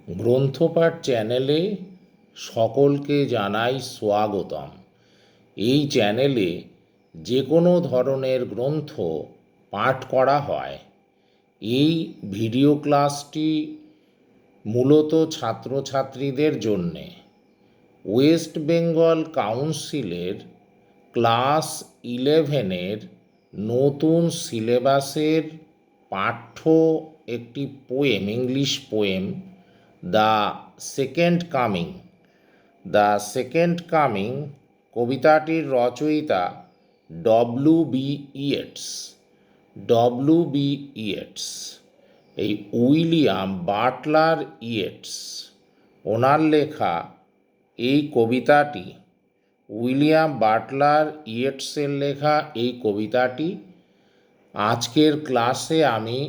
গ্রন্থপাঠ চ্যানেলে সকলকে জানাই স্বাগতম। এই চ্যানেলে যে কোনো ধরনের গ্রন্থ পাঠ করা হয়। এই ভিডিও ক্লাসটি মূলত ছাত্রছাত্রীদের জন্যে। ওয়েস্ট বেঙ্গল কাউন্সিলের ক্লাস 11-এর নতুন সিলেবাসের পাঠ্য একটি poem, English poem, the second coming. The second coming কবিতাটির রচয়িতা ডব্লিউ.বি. ইয়েটস। ডব্লিউ.বি. ইয়েটস, এই উইলিয়াম বাটলার ইয়েটস, ওনার লেখা এই কবিতাটি, উইলিয়াম বাটলার ইয়েটসের লেখা এই কবিতাটি আজকের ক্লাসে আমি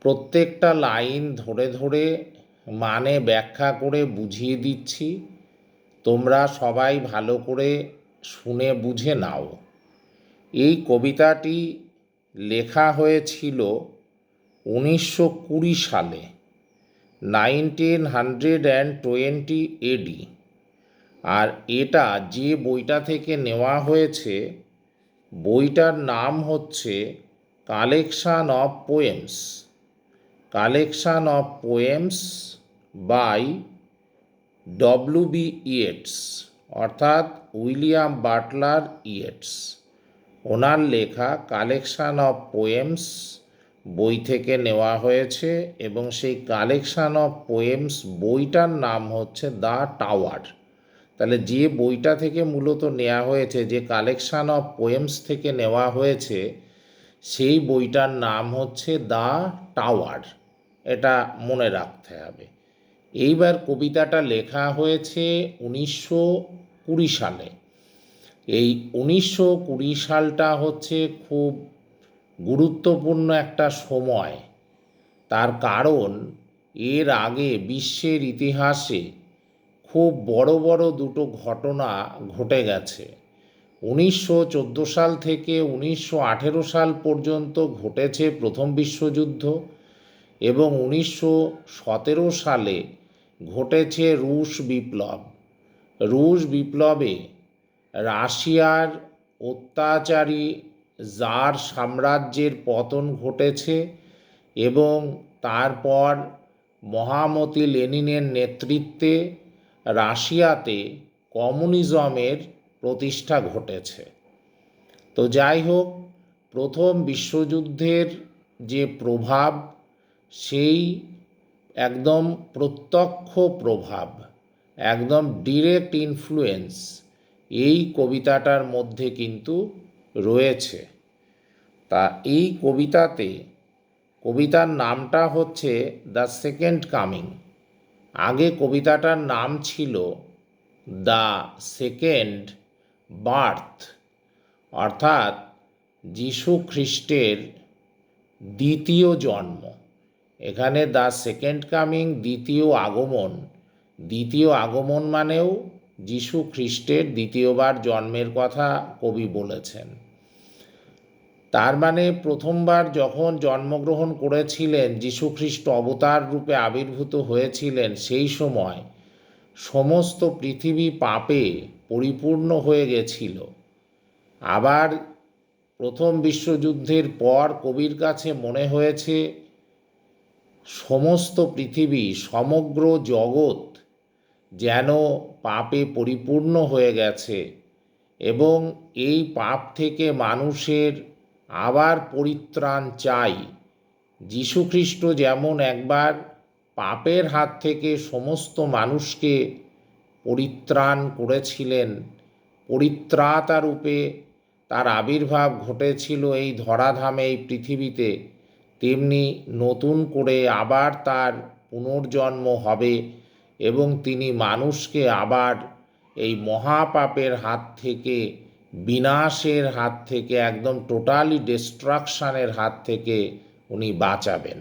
প্রত্যেকটা লাইন ধরে ধরে মানে ব্যাখ্যা করে বুঝিয়ে দিচ্ছি। তোমরা সবাই ভালো করে শুনে বুঝে নাও। এই কবিতাটি লেখা হয়েছিল 1920 সালে, 1920 এডি। আর এটা যে বইটা থেকে নেওয়া হয়েছে, বইটার নাম হচ্ছে collection of poems. Collection of poems by W B. Yeats, অর্থাৎ উইলিয়াম বাটলার ইয়েটস। ওনার লেখা কালেকশন অফ পোয়েমস বই থেকে নেওয়া হয়েছে এবং সেই কালেকশন অফ পোয়েমস বইটার নাম হচ্ছে দ্য টাওয়ার। তাহলে যে বইটা থেকে মূলত নেওয়া হয়েছে, যে কালেকশন অফ পোয়েমস থেকে নেওয়া হয়েছে, সেই বইটার নাম হচ্ছে দ্য টাওয়ার। এটা মনে রাখতে হবে। এইবার কবিতাটা লেখা হয়েছে 1920 সালে। এই 1920 সালটা হচ্ছে খুব গুরুত্বপূর্ণ একটা সময়। তার কারণ এর আগে বিশ্বের ইতিহাসে খুব বড় বড় দুটো ঘটনা ঘটে গেছে। 1914 সাল থেকে 1918 সাল পর্যন্ত ঘটেছে প্রথম বিশ্বযুদ্ধ এবং 1917 সালে ঘটেছে রুশ বিপ্লব। রুশ বিপ্লবে রাশিয়ার অত্যাচারী জার সাম্রাজ্যের পতন ঘটেছে এবং তারপর মহামতি লেনিনের নেতৃত্বে রাশিয়াতে কমিউনিজমের প্রতিষ্ঠা ঘটেছে। তো যাই হোক, প্রথম বিশ্বযুদ্ধের যে প্রভাব, সেই একদম প্রত্যক্ষ প্রভাব, একদম ডিরেক্ট ইনফ্লুয়েন্স এই কবিতাটার মধ্যে কিন্তু রয়েছে। তা এই কবিতাতে, কবিতার নামটা হচ্ছে দ্য সেকেন্ড কামিং। আগে কবিতাটার নাম ছিল দ্য সেকেন্ড বার্থ, অর্থাৎ যীশু খ্রিস্টের দ্বিতীয় জন্ম। এখানে দ্য সেকেন্ড কামিং, দ্বিতীয় আগমন। দ্বিতীয় আগমন মানেও যীশু খ্রিস্টের দ্বিতীয়বার জন্মের কথা কবি বলেছেন। তার মানে প্রথমবার যখন জন্মগ্রহণ করেছিলেন, যীশুখ্রিস্ট অবতার রূপে আবির্ভূত হয়েছিলেন, সেই সময় সমস্ত পৃথিবী পাপে পরিপূর্ণ হয়ে গেছিল। আবার প্রথম বিশ্বযুদ্ধের পর কবির কাছে মনে হয়েছে সমস্ত পৃথিবী, সমগ্র জগৎ যেন পাপে পরিপূর্ণ হয়ে গেছে এবং এই পাপ থেকে মানুষের আবার পরিত্রাণ চাই। যীশুখ্রিস্ট যেমন একবার পাপের হাত থেকে সমস্ত মানুষকে পরিত্রাণ করেছিলেন, পরিত্রাতা রূপে তার আবির্ভাব ঘটেছিল এই ধরাধামে, এই পৃথিবীতে, তেমনি নতুন করে আবার তার পুনর্জন্ম হবে এবং তিনি মানুষকে আবার এই মহাপাপের হাত থেকে, বিনাশের হাত থেকে, একদম টোটালি ডিস্ট্রাকশনের হাত থেকে উনি বাঁচাবেন।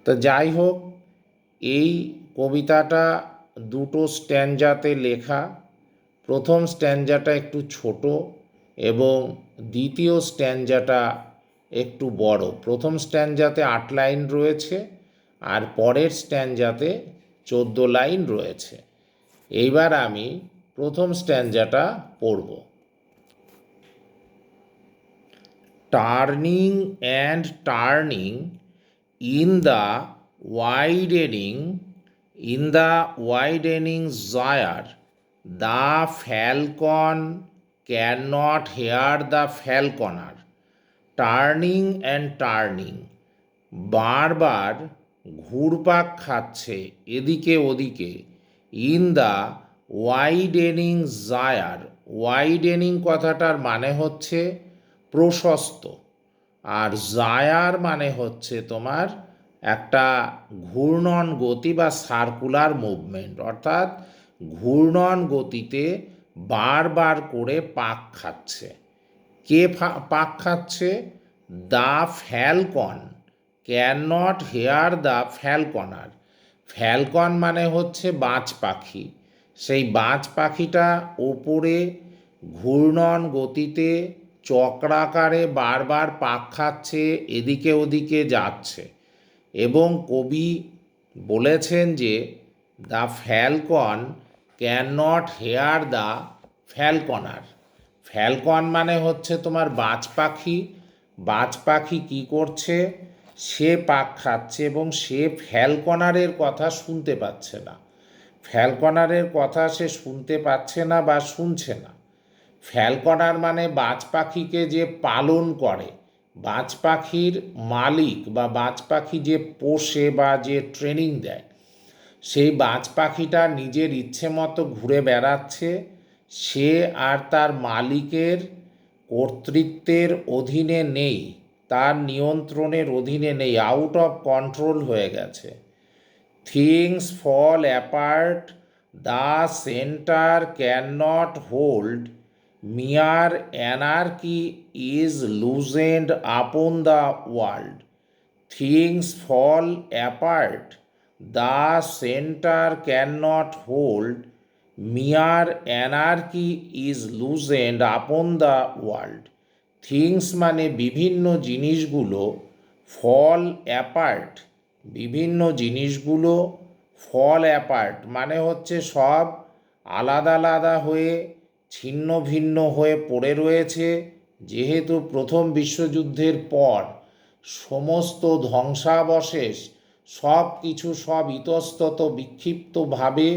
তো যাই হোক, এই কবিতাটা দুটো স্ট্যানজাতে লেখা। প্রথম স্ট্যানজাটা একটু ছোট এবং দ্বিতীয় স্ট্যানজাটা একটু বড়। প্রথম স্ট্যানজাতে 8 লাইন রয়েছে আর পরের স্ট্যাঞ্জাতে 14 লাইন রয়েছে। এইবার আমি প্রথম স্ট্যাঞ্জাটা পড়ব। Turning and turning in the widening gyre, the falcon cannot hear the falconer. Turning and turning, বারবার ঘুরপাক খাচ্ছে এদিকে ওদিকে। ইন দ্য ওয়াইডেনিং জায়ার, ওয়াইডেনিং কথাটার মানে হচ্ছে প্রশস্ত, আর জায়ার মানে হচ্ছে তোমার একটা ঘূর্ণন গতি বা সার্কুলার মুভমেন্ট, অর্থাৎ ঘূর্ণন গতিতে বারবার করে পাক খাচ্ছে। কে পাক খাচ্ছে? The falcon can not hear the falconer. Falcon মানে হচ্ছে বাজ পাখি। সেই বাজ পাখিটা ওপরে ঘূর্ণন গতিতে চক্রাকারে বারবার পাক খাচ্ছে, এদিকে ওদিকে যাচ্ছে। এবং কবি বলেছেন যে the falcon can not hear the falconer. Falcon মানে হচ্ছে তোমার বাজ পাখি। বাজ পাখি কী করছে? সে পাক খাচ্ছে এবং সে ফ্যালকনারের কথা শুনতে পাচ্ছে না। ফ্যালকনারের কথা সে শুনতে পাচ্ছে না বা শুনছে না। ফ্যালকনার মানে বাজ পাখিকে যে পালন করে, বাজ পাখির মালিক বা বাজ পাখি যে পোষে বা যে ট্রেনিং দেয়, সেই বাজ পাখিটা নিজের ইচ্ছে মতো ঘুরে বেড়াচ্ছে। সে আর তার মালিকের কর্তৃত্বের অধীনে নেই, তার নিয়ন্ত্রণের অধীনে নেই, আউট অফ কন্ট্রোল হয়ে গেছে। Things fall apart, the centre can not hold, mere anarchy is loosened upon the world. Things fall apart, the center cannot hold, mere anarchy is loosened upon the world. Things মানে বিভিন্ন জিনিসগুলো, fall apart বিভিন্ন জিনিসগুলো, fall apart মানে হচ্ছে সব আলাদা আলাদা হয়ে ছিন্ন ভিন্ন হয়ে পড়ে রয়েছে। যেহেতু প্রথম বিশ্বযুদ্ধের পর সমস্ত ধ্বংসাবশেষ সব কিছু সব ইতস্তত বিক্ষিপ্তভাবে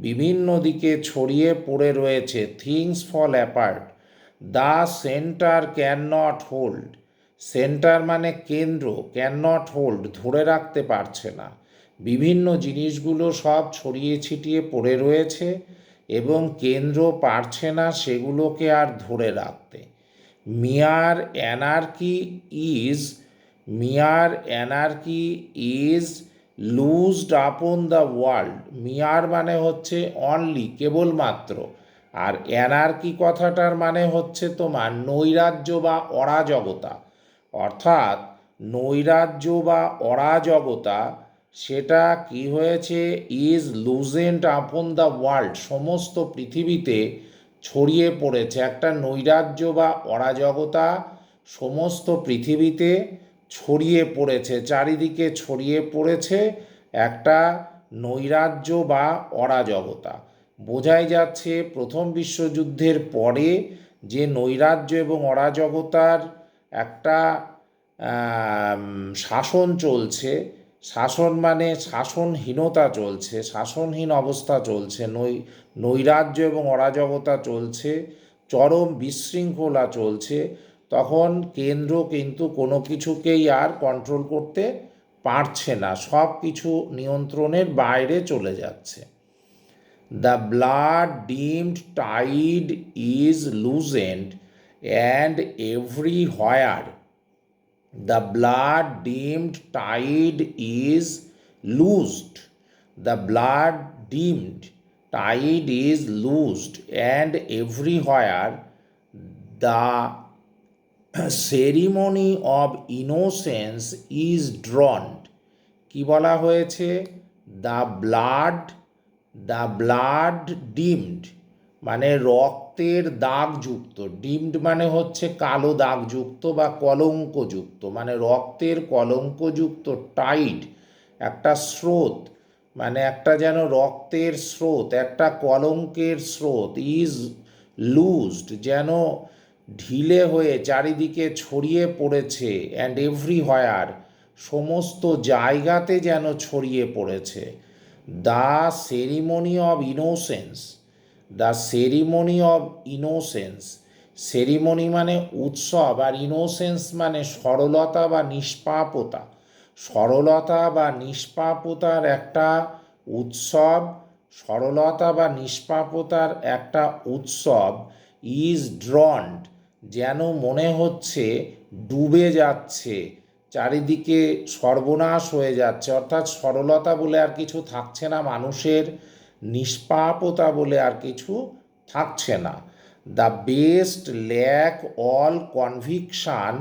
বিভিন্ন দিকে ছড়িয়ে পড়ে রয়েছে। Things fall apart, the centre can not hold, centre মানে কেন্দ্র, ক্যান নট হোল্ড ধরে রাখতে পারছে না। বিভিন্ন জিনিসগুলো সব ছড়িয়ে ছিটিয়ে পড়ে রয়েছে এবং কেন্দ্র পারছে না সেগুলোকে আর ধরে রাখতে। Mere anarchy is, mere anarchy is loosed upon the world. মিয়ার মানে হচ্ছে অনলি, কেবলমাত্র, আর অ্যানার্কি কথাটার মানে হচ্ছে তোমার নৈরাজ্য বা অরাজকতা। অর্থাৎ নৈরাজ্য বা অরাজকতা সেটা কি হয়েছে? ইজ লুজেন্ড আপন দ্য ওয়ার্ল্ড, সমস্ত পৃথিবীতে ছড়িয়ে পড়েছে। একটা নৈরাজ্য বা অরাজকতা সমস্ত পৃথিবীতে ছড়িয়ে পড়েছে, চারিদিকে ছড়িয়ে পড়েছে একটা নৈরাজ্য বা অরাজকতা। বোঝাই যাচ্ছে প্রথম বিশ্বযুদ্ধের পরে যে নৈরাজ্য এবং অরাজকতার একটা শাসন চলছে, শাসন মানে শাসনহীনতা চলছে, শাসনহীন অবস্থা চলছে, নৈরাজ্য এবং অরাজকতা চলছে, চরম বিশৃঙ্খলা চলছে, তখন কেন্দ্র কিন্তু কোনো কিছুকেই আর কন্ট্রোল করতে পারছে না, সব কিছু নিয়ন্ত্রণের বাইরে চলে যাচ্ছে। The blood dimmed tide is loosened and everywhere. The blood dimmed tide is loosed. The blood dimmed tide is loosed and everywhere. The ceremony of innocence is drawn. কি বলা হয়েছে? দ্য ব্লাড ডিমড মানে রক্তের দাগযুক্ত, deemed মানে হচ্ছে কালো দাগযুক্ত বা কলঙ্কযুক্ত, মানে রক্তের কলঙ্কযুক্ত টাইড, একটা স্রোত, মানে একটা যেন রক্তের স্রোত, একটা কলঙ্কের স্রোত, ইজ লুজড, যেন ঢিলে হয়ে চারিদিকে ছড়িয়ে পড়েছে, অ্যান্ড এভরিহোয়ার, সমস্ত জায়গাতে যেন ছড়িয়ে পড়েছে। The ceremony of innocence, the ceremony of innocence, ceremony মানে উৎসব, আর ইনোসেন্স মানে সরলতা বা নিষ্পাপতা, সরলতা বা নিষ্পাপতার একটা উৎসব, সরলতা বা নিষ্পাপতার একটা উৎসব, ইজ ড্রন্ড, যেন মনে হচ্ছে ডুবে যাচ্ছে, চারিদিকে সর্বনাশ হয়ে যাচ্ছে, অর্থাৎ সরলতা বলে আর কিছু থাকছে না মানুষের, নিষ্পাপতা বলে আর কিছু থাকছে না। The best lack all conviction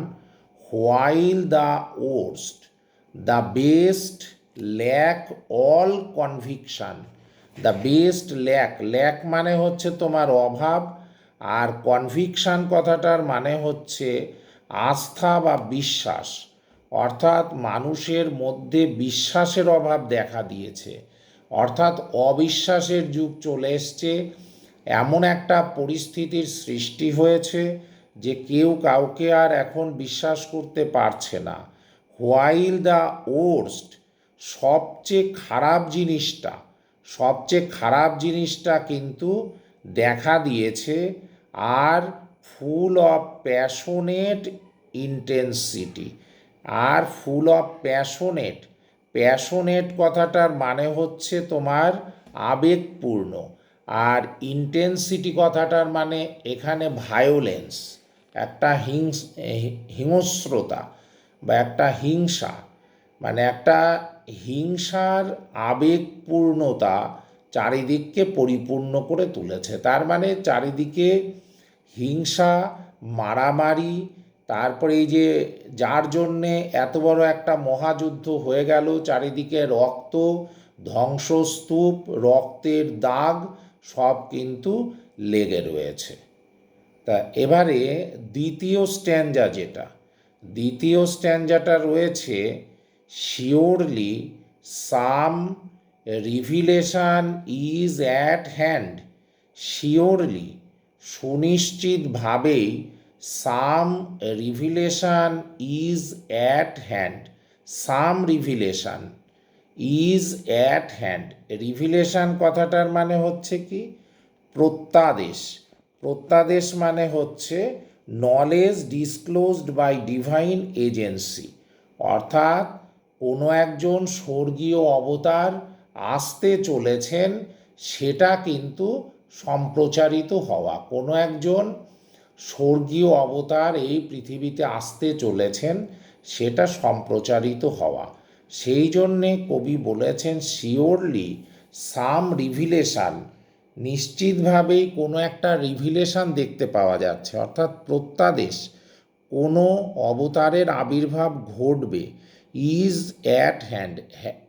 while the worst, the best lack all conviction, the best lack, lack মানে হচ্ছে তোমার অভাব, আর কনভিকশন কথাটার মানে হচ্ছে আস্থা বা বিশ্বাস, অর্থাৎ মানুষের মধ্যে বিশ্বাসের অভাব দেখা দিয়েছে, অর্থাৎ অবিশ্বাসের যুগ চলে এসছে, এমন একটা পরিস্থিতির সৃষ্টি হয়েছে যে কেউ কাউকে আর এখন বিশ্বাস করতে পারছে না। হোয়াইল দ্য ওর্স্ট, সবচেয়ে খারাপ জিনিসটা, সবচেয়ে খারাপ জিনিসটা কিন্তু দেখা দিয়েছে, আর ফুল অফ প্যাশনেট ইন্টেন্সিটি, আর ফুল অফ প্যাশনেট, প্যাশনেট কথাটার মানে হচ্ছে তোমার আবেগপূর্ণ, আর ইন্টেন্সিটি কথাটার মানে এখানে ভায়োলেন্স, একটা হিংস্রতা বা একটা হিংসা, মানে একটা হিংসার আবেগপূর্ণতা চারিদিককে পরিপূর্ণ করে তুলেছে। তার মানে চারিদিকে হিংসা, মারামারি, তারপরে এই যে যার জন্যে এত বড় একটা মহাযুদ্ধ হয়ে গেল, চারিদিকে রক্ত, ধ্বংসস্তূপ, রক্তের দাগ সব কিন্তু লেগে রয়েছে। তা এবারে দ্বিতীয় স্ট্যাঞ্জা, যেটা দ্বিতীয় স্ট্যাঞ্জাটা রয়েছে, surely some revelation is at hand, surely, সুনিশ্চিতভাবেই, some revelation is at hand, some revelation is at hand, revelation কথাটার মানে হচ্ছে কি প্রত্যাদেশ, প্রত্যাদেশ মানে হচ্ছে knowledge disclosed by divine agency, অর্থাৎ কোনো একজন স্বর্গীয় অবতার আসতে চলেছেন, সেটা কিন্তু সম্প্রচারিত হওয়া, কোনো একজন স্বর্গীয় অবতার এই পৃথিবীতে আসতে চলেছেন, সেটা সম্প্রচারিত হওয়া। সেই জন্যে কবি বলেছেন শিওরলি সাম রিভিলেশন, নিশ্চিতভাবেই কোনো একটা রিভিলেশন দেখতে পাওয়া যাচ্ছে, অর্থাৎ প্রত্যাদেশ, কোনো অবতারের আবির্ভাব ঘটবে, is at hand,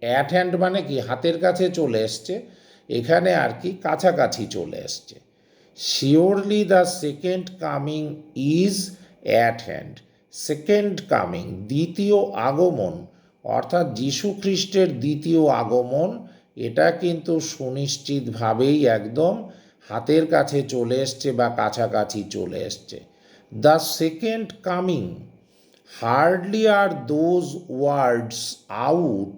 at hand মানে কি হাতের কাছে চলে এসছে, এখানে আর কি কাছাকাছি চলে এসছে। Surely the second coming is at hand, second coming, দ্বিতীয় আগমন, অর্থাৎ যীশু খ্রিস্টের দ্বিতীয় আগমন, এটা কিন্তু সুনিশ্চিতভাবেই একদম হাতের কাছে চলে এসছে বা কাছাকাছি চলে এসছে। The second coming, hardly are those words out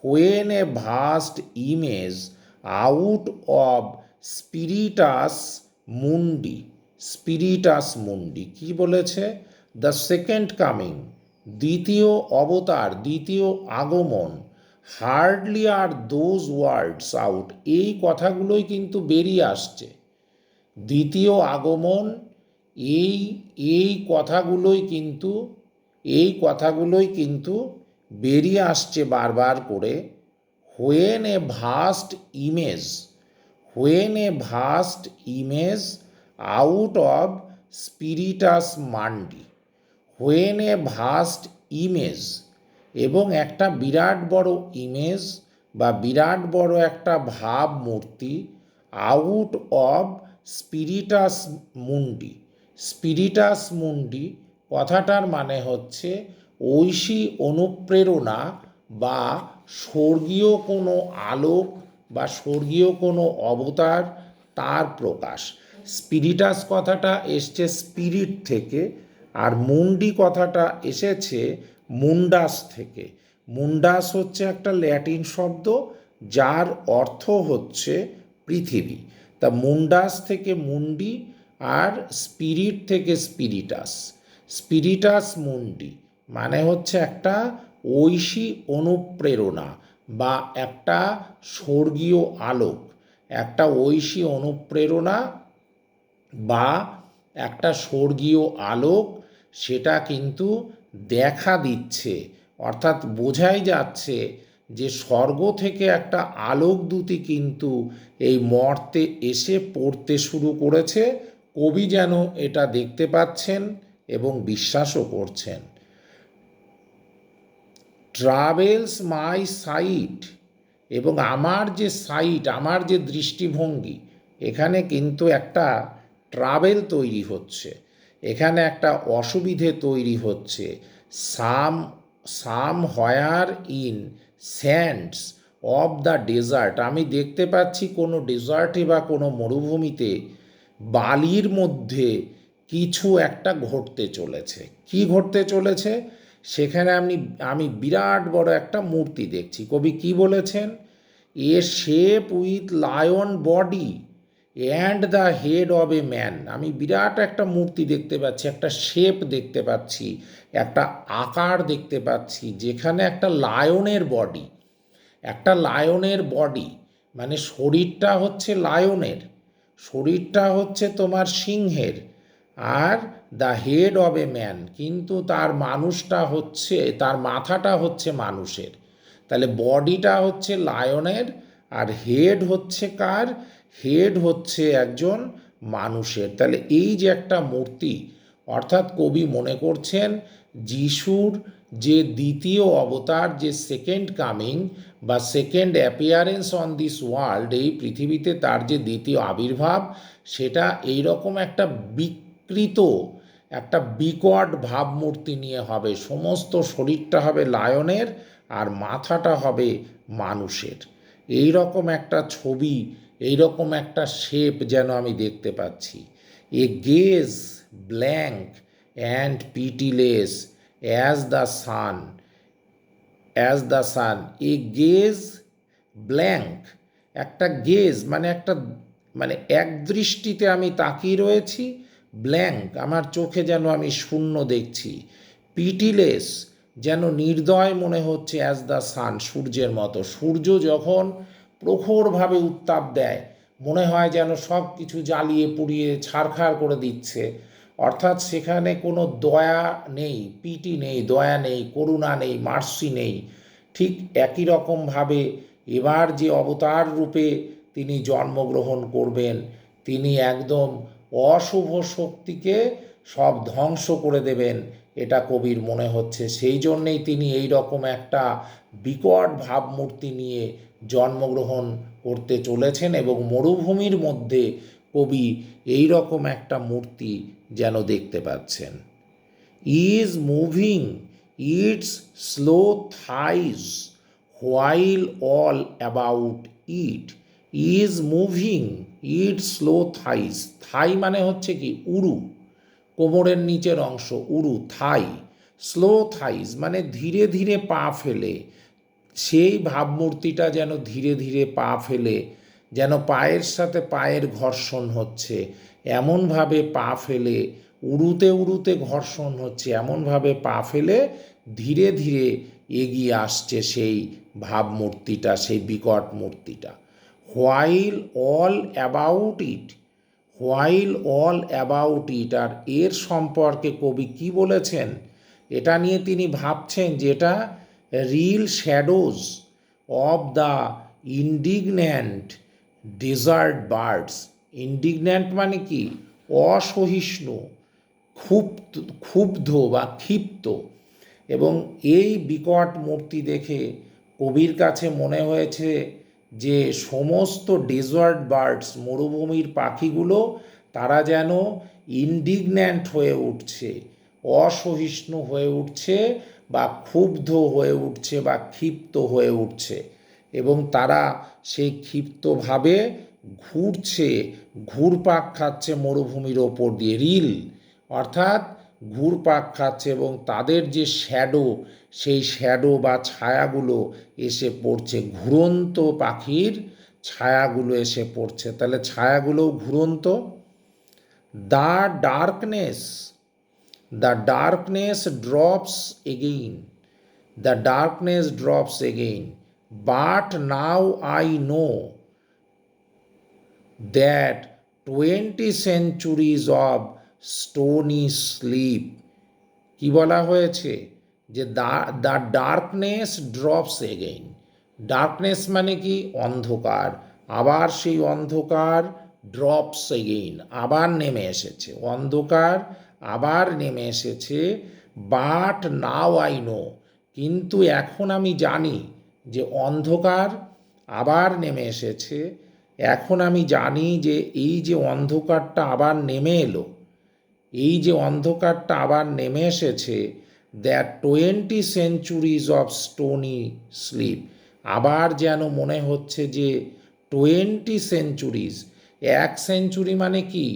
when a vast image out of spiritus mundi কি বলেছে, দ্য সেকেন্ড কামিং, দ্বিতীয় অবতার, দ্বিতীয় আগমন, hardly are those words out, এই কথাগুলোই কিন্তু বেরিয়ে আসছে, দ্বিতীয় আগমন, এই এই কথাগুলোই কিন্তু, এই কথাগুলোই কিন্তু বেরিয়ে আসছে বারবার করে। When a vast image, when a vast image out of স্পিরিটাস mandi, when a vast image, এবং একটা বিরাট বড় ইমেজ বা বিরাট বড় একটা ভাবমূর্তি, আউট অফ স্পিরিটাস মুন্ডি, স্পিরিটাস মুন্ডি কথাটার মানে হচ্ছে ঐশী অনুপ্রেরণা বা স্বর্গীয় কোনো আলোক বা স্বর্গীয় কোনো অবতার, তার প্রকাশ। স্পিরিটাস কথাটা এসছে স্পিরিট থেকে, আর মুন্ডি কথাটা এসেছে মুন্ডাস থেকে। মুন্ডাস হচ্ছে একটা ল্যাটিন শব্দ, যার অর্থ হচ্ছে পৃথিবী। তা মুন্ডাস থেকে মুন্ডি, আর স্পিরিট থেকে স্পিরিটাস। স্পিরিটাস মুন্ডি মানে হচ্ছে একটা ঐশী অনুপ্রেরণা বা একটা স্বর্গীয় আলোক, একটা ঐশী অনুপ্রেরণা বা একটা স্বর্গীয় আলোক, সেটা কিন্তু দেখা দিচ্ছে। অর্থাৎ বোঝাই যাচ্ছে যে স্বর্গ থেকে একটা আলোক দূতি কিন্তু এই মর্তে এসে পড়তে শুরু করেছে। কবি যেন এটা দেখতে পাচ্ছেন এবং বিশ্বাসও করছেন। ট্রাভেলস মাই সাইট, এবং আমার যে সাইট, আমার যে দৃষ্টিভঙ্গি, এখানে কিন্তু একটা ট্রাভেল তৈরি হচ্ছে, এখানে একটা অসুবিধে তৈরি হচ্ছে। Some somewhere in sands of the desert, আমি দেখতে পাচ্ছি কোনো ডেজার্টে বা কোনো মরুভূমিতে বালির মধ্যে কিছু একটা ঘটতে চলেছে। কি ঘটতে চলেছে? সেখানে আমি বিরাট বড় একটা মূর্তি দেখছি। কবি কি বলেছেন? A shape with lion body and the head of a man, আমি বিরাট একটা মূর্তি দেখতে পাচ্ছি, একটা শেপ দেখতে পাচ্ছি, একটা আকার দেখতে পাচ্ছি, যেখানে একটা লায়নের বডি, একটা লায়নের বডি, মানে শরীরটা হচ্ছে লায়নের, শরীরটা হচ্ছে তোমার সিংহের, are the head of a man, কিন্তু তার মানুষটা হচ্ছে, তার মাথাটা হচ্ছে মানুষের। তাহলে বডিটা হচ্ছে লায়নের, আর হেড হচ্ছে কার? হেড হচ্ছে একজন মানুষের। তাহলে এই যে একটা মূর্তি, অর্থাৎ কবি মনে করছেন যিশুর যে দ্বিতীয় অবতার, যে সেকেন্ড কামিং বা second appearance on this world, এই পৃথিবীতে তার যে দ্বিতীয় আবির্ভাব, সেটা এইরকম একটা বিকৃত, একটা বিকট ভাবমূর্তি নিয়ে হবে। সমস্ত শরীরটা হবে লায়নের, আর মাথাটা হবে মানুষের। এই রকম একটা ছবি, এই রকম একটা শেপ যেন আমি দেখতে পাচ্ছি। A gaze blank and pitiless as the sun, as the sun, a gaze blank, একটা গেজ মানে একটা, মানে এক দৃষ্টিতে আমি তাকিয়ে রয়েছি, ব্ল্যাঙ্ক আমার চোখে যেন আমি শূন্য দেখছি, পিটিলেস যেন নির্দয় মনে হচ্ছে, অ্যাজ দ্য সান সূর্যের মতো। সূর্য যখন প্রখরভাবে উত্তাপ দেয়, মনে হয় যেন সব কিছু জ্বালিয়ে পুড়িয়ে ছারখার করে দিচ্ছে। অর্থাৎ সেখানে কোনো দয়া নেই, পিটি নেই, দয়া নেই, করুণা নেই, মার্সি নেই। ঠিক একই রকমভাবে এবার যে অবতার রূপে তিনি জন্মগ্রহণ করবেন, তিনি একদম অশুভ শক্তিকে সব ধ্বংস করে দেবেন, এটা কবির মনে হচ্ছে। সেই জন্যেই তিনি এই রকম একটা বিকট ভাবমূর্তি নিয়ে জন্মগ্রহণ করতে চলেছেন, এবং মরুভূমির মধ্যে কবি এই রকম একটা মূর্তি যেন দেখতে পাচ্ছেন। Is moving its slow thighs while all about it, is moving its slow thighs, thigh মানে হচ্ছে কি উরু, কোমরের নিচের অংশ উরু, থাই, স্লো থাইস মানে ধীরে ধীরে পা ফেলে। সেই ভাবমূর্তিটা যেন ধীরে ধীরে পা ফেলে, যেন পায়ের সাথে পায়ের ঘর্ষণ হচ্ছে, এমনভাবে পা ফেলে, উড়ুতে উড়ুতে ঘর্ষণ হচ্ছে, এমনভাবে পা ফেলে ধীরে ধীরে এগিয়ে আসছে সেই ভাবমূর্তিটা, সেই বিকট মূর্তিটা। While all about it, while all about it, আর এর সম্পর্কে কবি কি বলেছেন? এটা নিয়ে তিনি ভাবছেন যে এটা reel shadows of the indignant desert birds. Indignant মানে কি? অসহিষ্ণু, ক্ষুব্ধ বা ক্ষিপ্ত। এবং এই বিকট মূর্তি দেখে কবির কাছে মনে হয়েছে যে সমস্ত ডেজার্ট বার্ডস, মরুভূমির পাখিগুলো, তারা যেন ইন্ডিগন্যান্ট হয়ে উঠছে, অসহিষ্ণু হয়ে উঠছে, বা ক্ষুব্ধ হয়ে উঠছে বা ক্ষিপ্ত হয়ে উঠছে, এবং তারা সেই ক্ষিপ্তভাবে ঘুরছে, ঘুরপাক খাচ্ছে মরুভূমির ওপর দিয়ে, রিল অর্থাৎ ঘুরপাক খাচ্ছে, এবং তাদের যে শ্যাডো, সেই শ্যাডো বা ছায়াগুলো এসে পড়ছে, ঘুরন্ত পাখির ছায়াগুলো এসে পড়ছে। তাহলে ছায়াগুলোও ঘুরন্ত। The darkness, the darkness drops again, the darkness drops again, but now I know that 20 centuries of stony sleep, কি বলা হয়েছে, যে the darkness drops again, darkness মানে কি, অন্ধকার, আবার সেই অন্ধকার, ড্রপস এগেইন, আবার নেমে এসেছে, অন্ধকার আবার নেমে এসেছে, বাট নাও আই নো, কিন্তু এখন আমি জানি, যে অন্ধকার আবার নেমে এসেছে, এখন আমি জানি যে এই যে অন্ধকারটা আবার নেমে এলো, এই যে অন্ধকারটা আবার নেমে এসেছে, that 20 centuries of stony sleep, আবার যেন মনে হচ্ছে যে 20 সেঞ্চুরিজ, 1 সেঞ্চুরি মানে কি,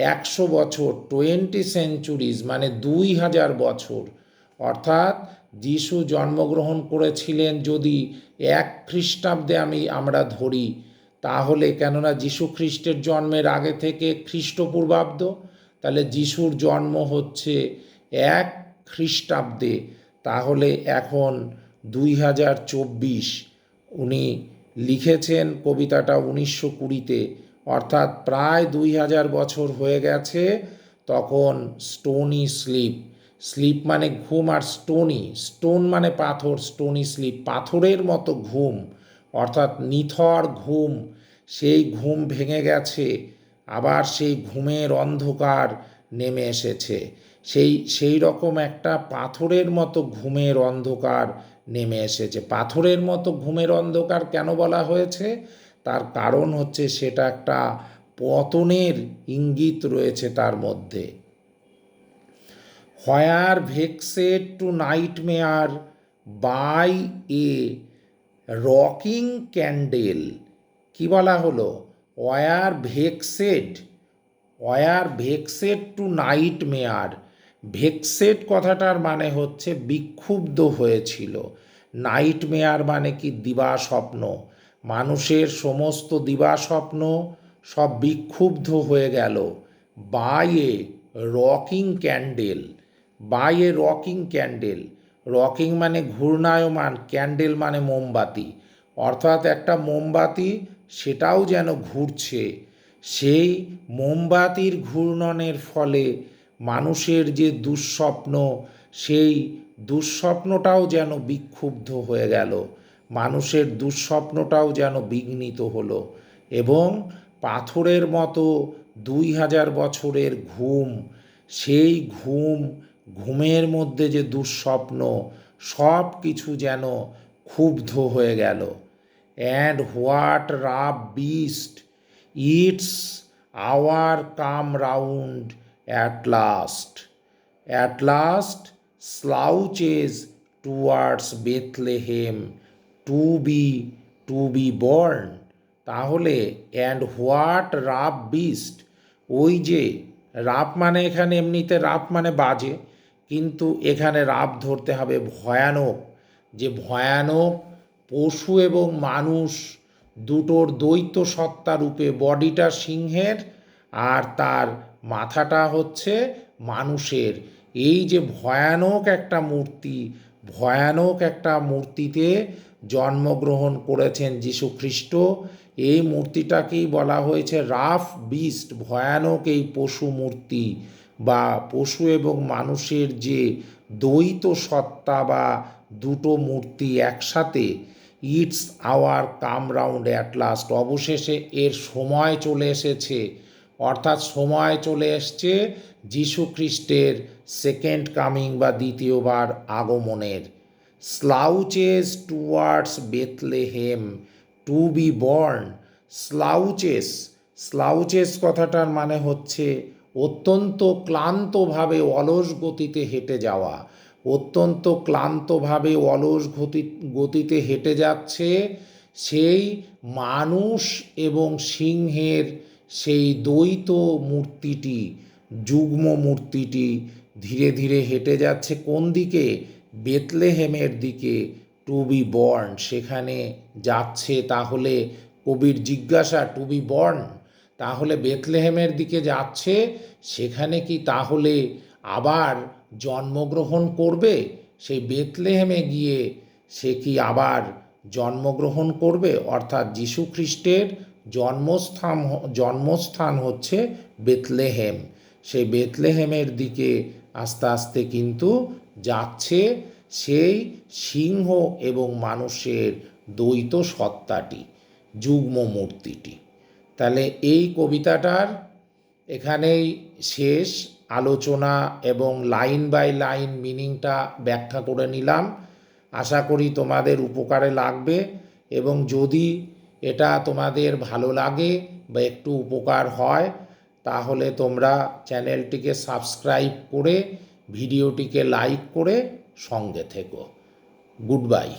100 বছর, 20 সেঞ্চুরিজ মানে 2000 বছর, অর্থাৎ যিশু জন্মগ্রহণ করেছিলেন যদি 1 খ্রিস্টাব্দে আমরা ধরি, তাহলে, কেননা যিশু খ্রিস্টের জন্মের আগে থেকে খ্রিস্টপূর্বাব্দ, তাহলে যিশুর জন্ম হচ্ছে 1 খ্রিস্টাব্দে, তাহলে এখন 2024, উনি লিখেছেন কবিতাটা 1920-তে, অর্থাৎ প্রায় 2000 বছর হয়ে গেছে। তখন স্টোনি স্লিপ, স্লিপ মানে ঘুম, আর স্টোনি, স্টোন মানে পাথর, স্টোনি স্লিপ পাথরের মতো ঘুম, অর্থাৎ নিথর ঘুম, সেই ঘুম ভেঙে গেছে, আবার সেই ঘুমের অন্ধকার নেমে এসেছে, সেই রকম একটা পাথরের মতো ঘুমের অন্ধকার নেমে এসেছে। পাথরের মতো ঘুমের অন্ধকার কেন বলা হয়েছে, তার কারণ হচ্ছে সেটা একটা পতনের ইঙ্গিত রয়েছে তার মধ্যে। Where vexed to nightmare by a rocking candle, কি বলা হলো, were vexed, were vexed to nightmare, vexed কথাটার মানে হচ্ছে বিক্ষুব্ধ হয়েছিল, নাইটমেয়ার মানে কি, দিবা স্বপ্ন, মানুষের সমস্ত দিবা স্বপ্ন সব বিক্ষুব্ধ হয়ে গেল, by a rocking candle, by a rocking candle, rocking মানে ঘূর্ণায়মান, ক্যান্ডেল মানে মোমবাতি, অর্থাৎ একটা মোমবাতি সেটাও যেন ঘুরছে, সেই মোমবাতির ঘূর্ণনের ফলে মানুষের যে দুঃস্বপ্ন, সেই দুঃস্বপ্নটাও যেন বিক্ষুব্ধ হয়ে গেল, মানুষের দুঃস্বপ্নটাও যেন বিঘ্নিত হলো, এবং পাথরের মতো 2000 বছরের ঘুম, সেই ঘুম, ঘুমের মধ্যে যে দুঃস্বপ্ন, সব কিছু যেন ক্ষুব্ধ হয়ে গেল। And what rough beast its hour come round at last slouches towards Bethlehem to be born, তাহলে অ্যান্ড হোয়াট রাফ বিস্ট, ওই যে রাফ মানে এখানে এমনিতে রাফ মানে বাজে, কিন্তু এখানে রাফ ধরতে হবে ভয়ানক, যে ভয়ানক পশু এবং মানুষ দুটোর দ্বৈত সত্তা রূপে, বডিটা সিংহের আর তার মাথাটা হচ্ছে মানুষের, এই যে ভয়ানক একটা মূর্তি, ভয়ানক একটা মূর্তিতে জন্মগ্রহণ করেছেন যীশুখ্রিস্ট, এই মূর্তিটাকেই বলা হয়েছে রাফ বিস্ট, ভয়ানক এই পশু মূর্তি, বা পশু এবং মানুষের যে দ্বৈত সত্তা বা দুটো মূর্তি একসাথে, its hour come round at last, অবশেষে এর সময় চলে এসেছে, অর্থাৎ সময় চলে এসছে যীশুখ্রিস্টের সেকেন্ড কামিং বা দ্বিতীয়বার আগমনের। Slouches towards Bethlehem to be born, slouches, slouches কথাটার মানে হচ্ছে অত্যন্ত ক্লান্তভাবে অলস গতিতে হেঁটে যাওয়া, অত্যন্ত ক্লান্তভাবে অলস গতিতে হেঁটে যাচ্ছে, সেই মানুষ এবং সিংহের সেই দ্বৈত মূর্তিটি, যুগ্ম মূর্তিটি ধীরে ধীরে হেঁটে যাচ্ছে কোন দিকে? বেথলেহেমের দিকে, টু বি বর্ন, সেখানে যাচ্ছে। তাহলে কবির জিজ্ঞাসা, টু বি বর্ন, তাহলে বেথলেহেমের দিকে যাচ্ছে, সেখানে কি তাহলে আবার জন্মগ্রহণ করবে? সেই বেথলেহেমে গিয়ে সে কি আবার জন্মগ্রহণ করবে? অর্থাৎ যীশু খ্রিস্টের জন্মস্থান হচ্ছে বেথলেহেম। সেই বেথলেহেমের দিকে আস্তে আস্তে কিন্তু যাচ্ছে সেই সিংহ এবং মানুষের দ্বৈত সত্তাটি, যুগ্ম মূর্তিটি। তাহলে এই কবিতাটার এখানেই শেষ আলোচনা এবং লাইন বাই লাইন মিনিংটা ব্যাখ্যা করে নিলাম। আশা করি তোমাদের উপকারে লাগবে, এবং যদি এটা তোমাদের ভালো লাগে বা একটু উপকার হয়, তাহলে তোমরা চ্যানেলটিকে সাবস্ক্রাইব করে ভিডিওটিকে লাইক করে সঙ্গে থেকো। Good bye.